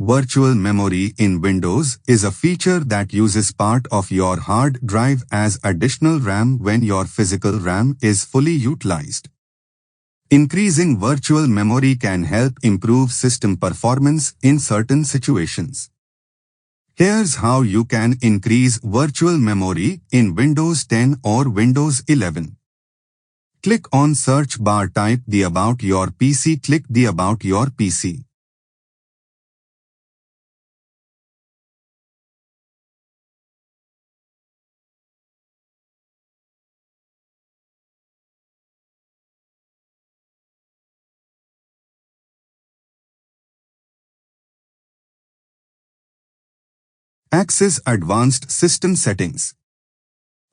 Virtual memory in Windows is a feature that uses part of your hard drive as additional RAM when your physical RAM is fully utilized. Increasing virtual memory can help improve system performance in certain situations. Here's how you can increase virtual memory in Windows 10 or Windows 11. Click on search bar, type the About Your PC, click the About Your PC. Access Advanced System Settings.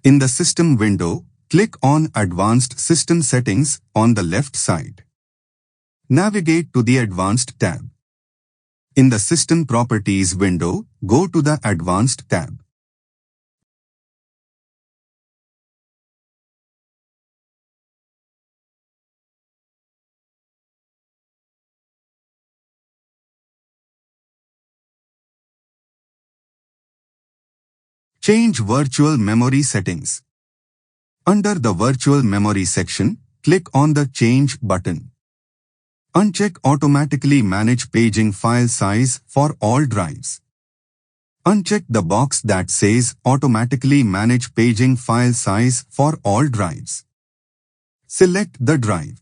In the System window, click on Advanced System Settings on the left side. Navigate to the Advanced tab. In the System Properties window, go to the Advanced tab. Change Virtual Memory Settings. Under the Virtual Memory section, click on the Change button. Uncheck Automatically Manage Paging File Size for all drives. Uncheck the box that says Automatically Manage Paging File Size for all drives. Select the drive.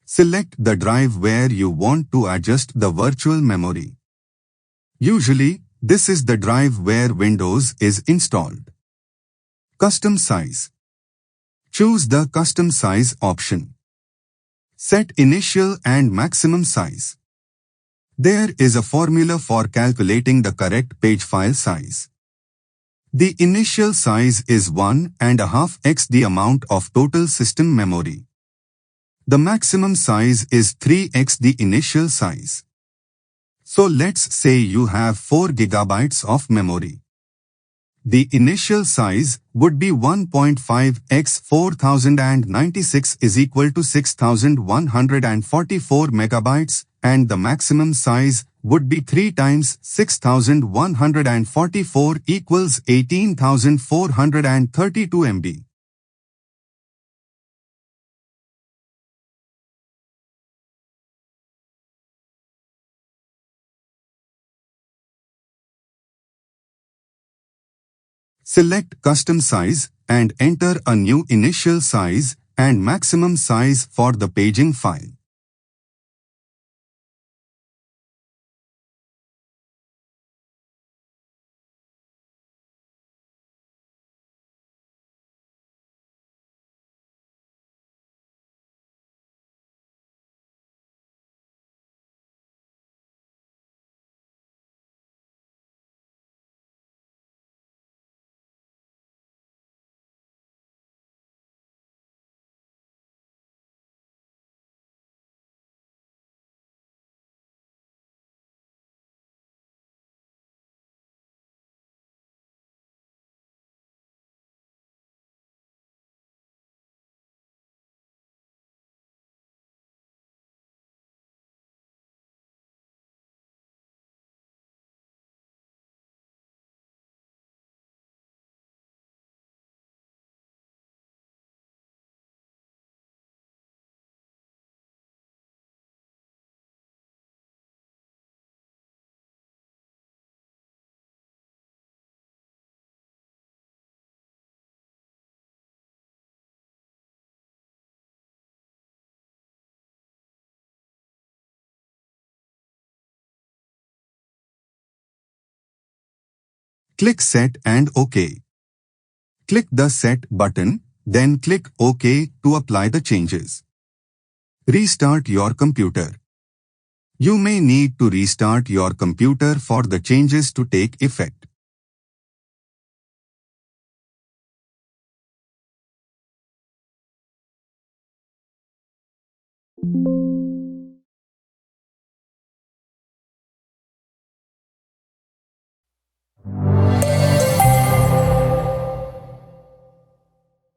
Select the drive where you want to adjust the virtual memory. Usually, this is the drive where Windows is installed. Custom Size. Choose the Custom Size option. Set initial and maximum size. There is a formula for calculating the correct page file size. The initial size is 1.5x the amount of total system memory. The maximum size is 3x the initial size. So let's say you have 4 GB of memory. The initial size would be 1.5x 4096 is equal to 6144 MB, and the maximum size would be 3 times 6144 equals 18432 MB. Select Custom Size and enter a new initial size and maximum size for the paging file. Click Set and OK. Click the Set button, then click OK to apply the changes. Restart your computer. You may need to restart your computer for the changes to take effect.